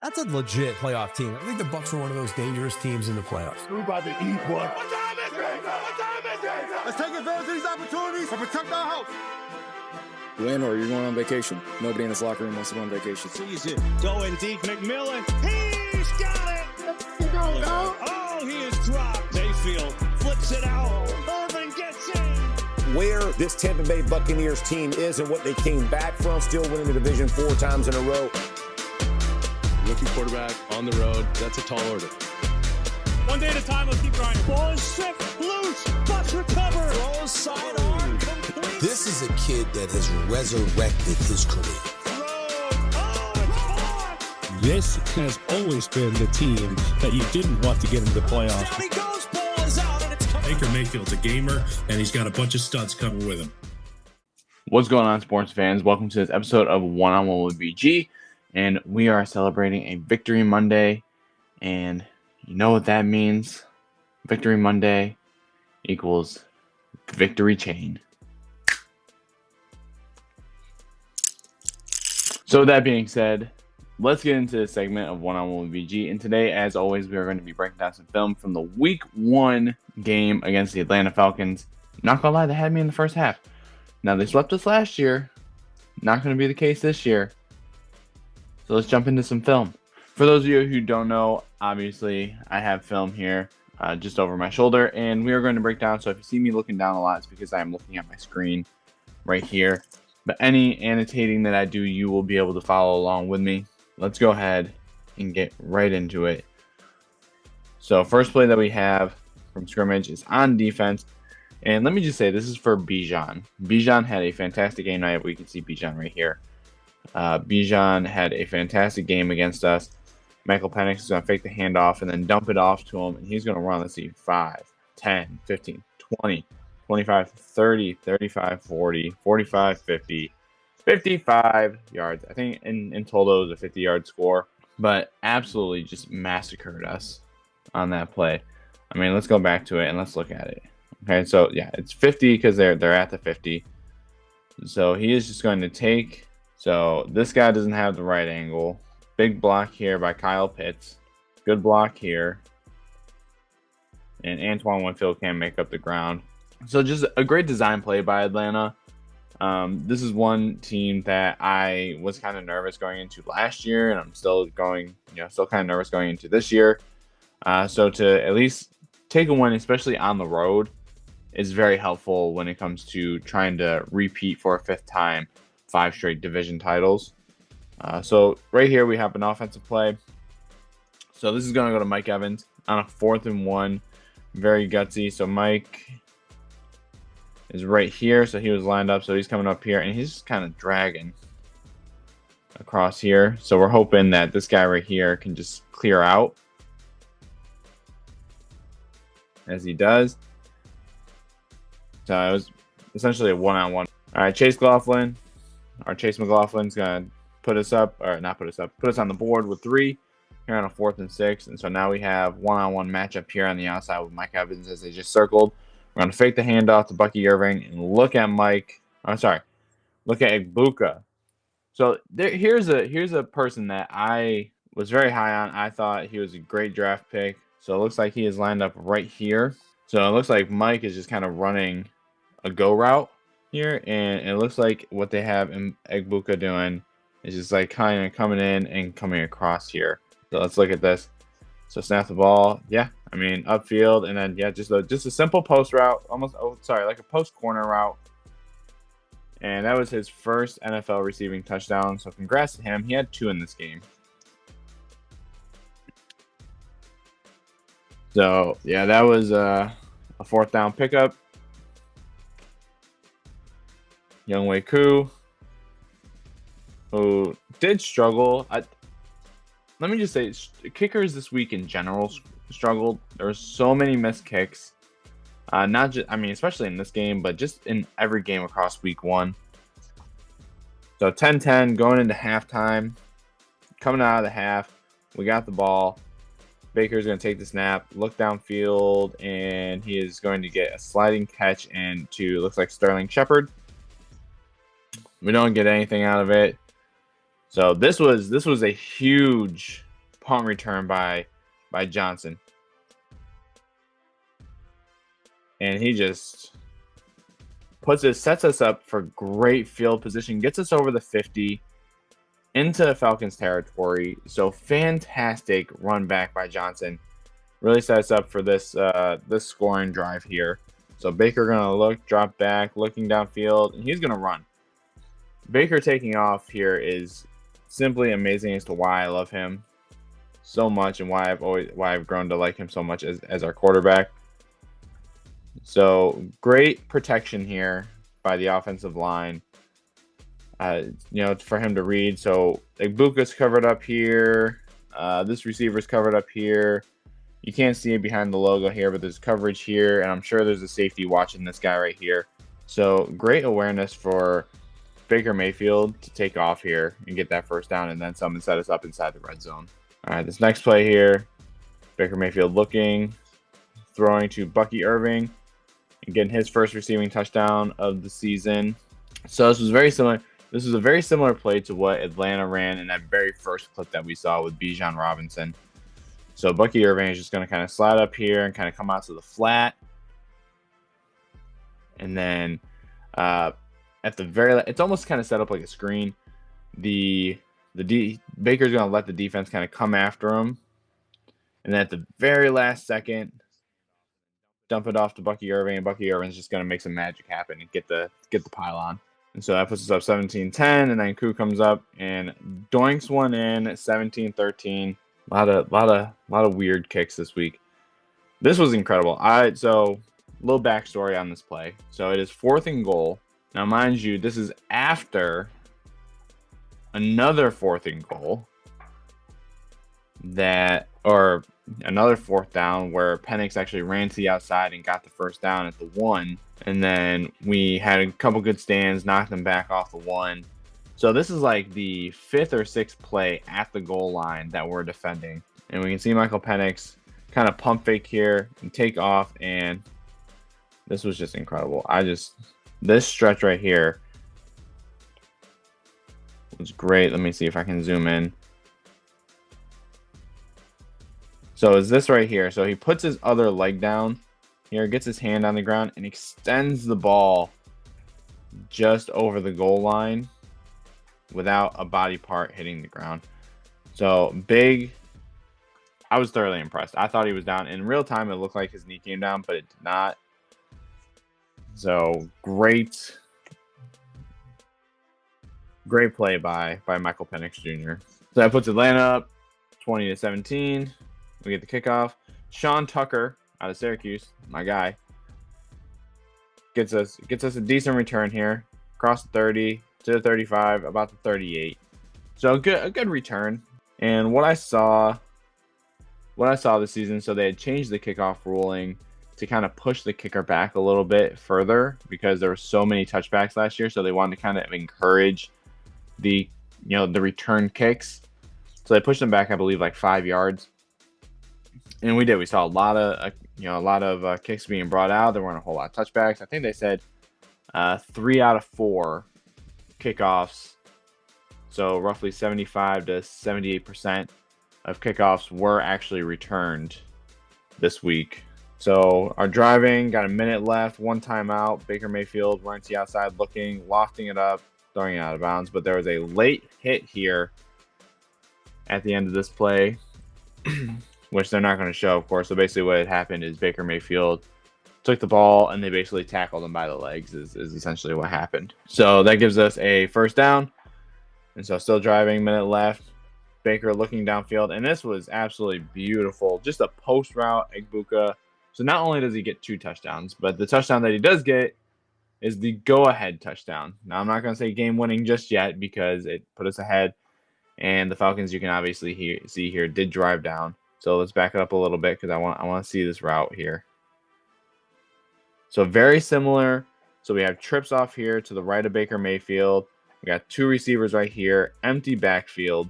That's a legit playoff team. I think the Bucs are one of those dangerous teams in the playoffs. We're about to eat one. What time is it? What time is it? Let's take advantage of these opportunities and protect our house. Win or you're going on vacation. Nobody in this locker room wants to go on vacation. Season going deep. McMillan. He's got it. Oh, he is dropped. Mayfield flips it out. Irvin gets in. Where this Tampa Bay Buccaneers team is and what they came back from, still winning the division 4 times in a row. Rookie quarterback on the road. That's a tall order. One day at a time, let's keep grinding. Ball is sick, loose, Bucs recover. Throws sidearm, complete. This is a kid that has resurrected his career. This has always been the team that you didn't want to get into the playoffs. Down he goes, ball is out, and it's Baker Mayfield's a gamer, and he's got a bunch of studs coming with him. What's going on, sports fans? Welcome to this episode of One on One with BG. And we are celebrating a Victory Monday. And you know what that means? Victory Monday equals victory chain. So with that being said, let's get into this segment of One on One with BG. And today, as always, we are going to be breaking down some film from the Week 1 game against the Atlanta Falcons. Not going to lie, they had me in the first half. Now, they swept us last year. Not going to be the case this year. So let's jump into some film. For those of you who don't know, obviously I have film here just over my shoulder, and we are going to break down. So if you see me looking down a lot, it's because I am looking at my screen right here. But any annotating that I do, you will be able to follow along with me. Let's go ahead and get right into it. So first play that we have from scrimmage is on defense. And let me just say, this is for Bijan. Bijan had a fantastic game night. We can see Bijan right here. Bijan had a fantastic game against us. Michael Penix is going to fake the handoff and then dump it off to him. And he's going to run, let's see, 5, 10, 15, 20, 25, 30, 35, 40, 45, 50, 55 yards. I think in total it was a 50-yard score. But absolutely just massacred us on that play. I mean, let's go back to it and let's look at it. Okay, so yeah, it's 50 because they're at the 50. So he is just going to take... So this guy doesn't have the right angle. Big block here by Kyle Pitts. Good block here. And Antoine Winfield can't make up the ground. So just a great design play by Atlanta. This is one team that I was kind of nervous going into last year, and I'm still kind of nervous going into this year. So to at least take a win, especially on the road, is very helpful when it comes to trying to repeat for a 5th time. 5 straight division titles. So right here we have an offensive play. So this is going to go to Mike Evans on a 4th and 1. Very gutsy. So Mike is right here. So he was lined up. So he's coming up here and he's just kind of dragging across here. So we're hoping that this guy right here can just clear out. As he does. So it was essentially a 1-on-1. All right, Chase McLaughlin's going to put us up on the board with 3 here on a 4th and 6. And so now we have 1-on-1 matchup here on the outside with Mike Evans as they just circled. We're going to fake the handoff to Bucky Irving and look at Egbuka. So here's a person that I was very high on. I thought he was a great draft pick. So it looks like he is lined up right here. So it looks like Mike is just kind of running a go route here, and it looks like what they have in Egbuka doing is just like kind of coming in and coming across here. So let's look at this. So snap the ball, upfield, and then just a simple post route, like a post corner route. And that was his first NFL receiving touchdown. So congrats to him. He had 2 in this game. So yeah, that was a 4th down pickup. Younghoe Koo, who did struggle. Let me just say, kickers this week in general struggled. There were so many missed kicks. Especially in this game, but just in every game across Week 1. So 10-10 going into halftime. Coming out of the half, we got the ball. Baker's going to take the snap, look downfield, and he is going to get a sliding catch looks like Sterling Shepard. We don't get anything out of it. So this was a huge punt return by Johnson. And he just sets us up for great field position, gets us over the 50 into Falcons territory. So fantastic run back by Johnson. Really sets up for this scoring drive here. So Baker gonna drop back, looking downfield, and he's gonna run. Baker taking off here is simply amazing as to why I love him so much and why I've grown to like him so much as our quarterback. So great protection here by the offensive line. For him to read. So Egbuka's covered up here. This receiver's covered up here. You can't see it behind the logo here, but there's coverage here, and I'm sure there's a safety watching this guy right here. So great awareness for Baker Mayfield to take off here and get that first down and then some and set us up inside the red zone. All right, this next play here, Baker Mayfield looking, throwing to Bucky Irving and getting his first receiving touchdown of the season. So this was very similar. This was a very similar play to what Atlanta ran in that very first clip that we saw with Bijan Robinson. So Bucky Irving is just going to kind of slide up here and kind of come out to the flat. And then at the very, it's almost kind of set up like a screen. Baker's going to let the defense kind of come after him. And then at the very last second, dump it off to Bucky Irving, and Bucky Irving's just going to make some magic happen and get the pylon. And so that puts us up 17-10, and then Koo comes up and doinks one in at 17-13. A lot of weird kicks this week. This was incredible. So a little backstory on this play. So it is 4th and goal. Now, mind you, this is after another 4th and goal or another 4th down where Penix actually ran to the outside and got the first down at the 1. And then we had a couple good stands, knocked them back off the 1. So this is like the 5th or 6th play at the goal line that we're defending. And we can see Michael Penix kind of pump fake here and take off. And this was just incredible. This stretch right here was great. Let me see if I can zoom in. So is this right here. So he puts his other leg down here, gets his hand on the ground, and extends the ball just over the goal line without a body part hitting the ground. So big. I was thoroughly impressed. I thought he was down. In real time, it looked like his knee came down, but it did not. So great play by Michael Penix Jr. So that puts Atlanta up 20-17. We get the kickoff. Sean Tucker out of Syracuse, my guy, gets us a decent return here, across the 30 to the 35, about the 38. So a good return. And what I saw this season, so they had changed the kickoff ruling to kind of push the kicker back a little bit further because there were so many touchbacks last year. So they wanted to kind of encourage the return kicks. So they pushed them back, I believe, like 5 yards. And we did. We saw a lot of kicks being brought out. There weren't a whole lot of touchbacks. I think they said 3 out of 4 kickoffs. So roughly 75 to 78% of kickoffs were actually returned this week. So our driving, got a minute left, 1 timeout. Baker Mayfield running to the outside looking, lofting it up, throwing it out of bounds. But there was a late hit here at the end of this play, which they're not going to show, of course. So basically what had happened is Baker Mayfield took the ball and they basically tackled him by the legs is essentially what happened. So that gives us a first down. And so still driving, minute left. Baker looking downfield. And this was absolutely beautiful. Just a post route, Egbuka. So not only does he get 2 touchdowns, but the touchdown that he does get is the go-ahead touchdown. Now, I'm not going to say game-winning just yet because it put us ahead. And the Falcons, you can obviously see here, did drive down. So let's back it up a little bit because I want to see this route here. So very similar. So we have trips off here to the right of Baker Mayfield. We got 2 receivers right here, empty backfield.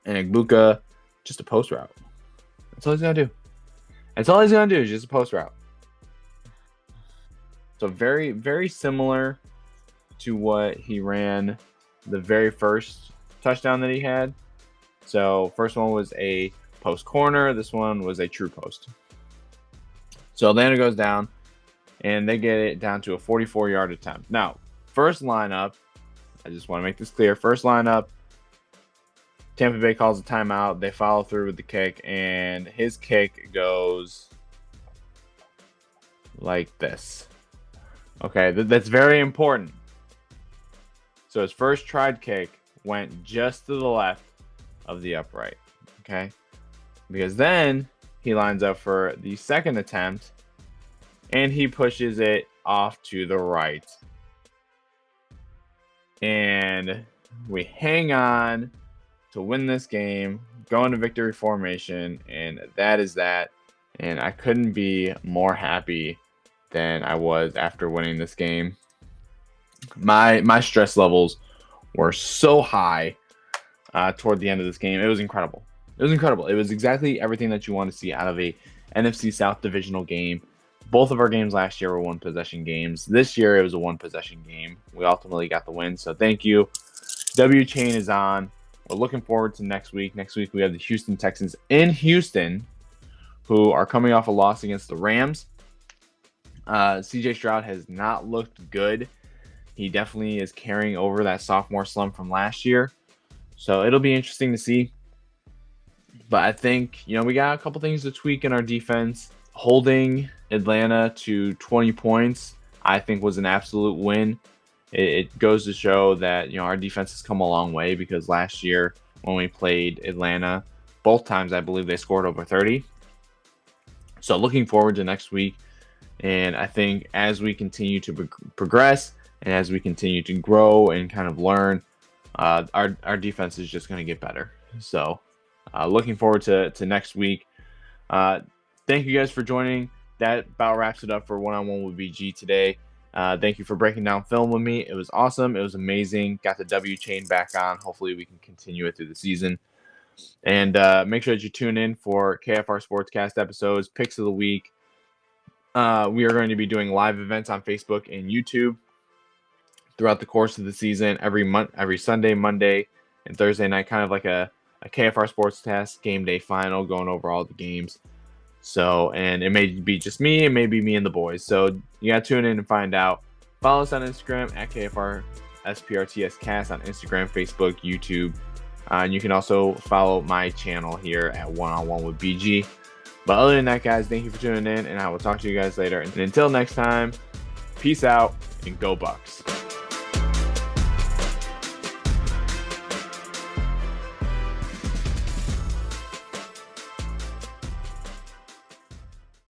And Egbuka, just a post route. That's all he's going to do. That's all he's going to do is just a post route. So very, very similar to what he ran the very first touchdown that he had. So first one was a post corner. This one was a true post. So Atlanta goes down, and they get it down to a 44-yard attempt. Now, first lineup, I just want to make this clear. First lineup, Tampa Bay calls a timeout. They follow through with the kick, and his kick goes like this. Okay, that's very important. So his first tried kick went just to the left of the upright. Okay, because then he lines up for the second attempt, and he pushes it off to the right. And we hang on to win this game, go into victory formation, and that is that. And I couldn't be more happy than I was after winning this game. My stress levels were so high toward the end of this game. It was incredible. It was incredible. It was exactly everything that you want to see out of a NFC South divisional game. Both of our games last year were one-possession games. This year, it was a one-possession game. We ultimately got the win, so thank you. W chain is on. We're looking forward to next week. Next week, we have the Houston Texans in Houston, who are coming off a loss against the Rams. CJ Stroud has not looked good. He definitely is carrying over that sophomore slump from last year. So it'll be interesting to see. But I think, we got a couple things to tweak in our defense. Holding Atlanta to 20 points, I think, was an absolute win. It goes to show that, our defense has come a long way, because last year when we played Atlanta, both times I believe they scored over 30. So looking forward to next week. And I think as we continue to progress and as we continue to grow and kind of learn, our defense is just going to get better. So looking forward to next week. Thank you guys for joining. That about wraps it up for One-on-One with BG today. Thank you for breaking down film with me. It was awesome. It was amazing. Got the W chain back on. Hopefully we can continue it through the season. And make sure that you tune in for KFR Sportscast episodes, picks of the week. We are going to be doing live events on Facebook and YouTube throughout the course of the season, every Sunday, Monday, and Thursday night, kind of like a KFR Sportscast game day final, going over all the games. So, and it may be just me, it may be me and the boys. So you got to tune in and find out. Follow us on Instagram at KFR SPRTS Cast on Instagram, Facebook, YouTube. And you can also follow my channel here at One-on-One with BG. But other than that, guys, thank you for tuning in, and I will talk to you guys later. And until next time, peace out and go Bucs.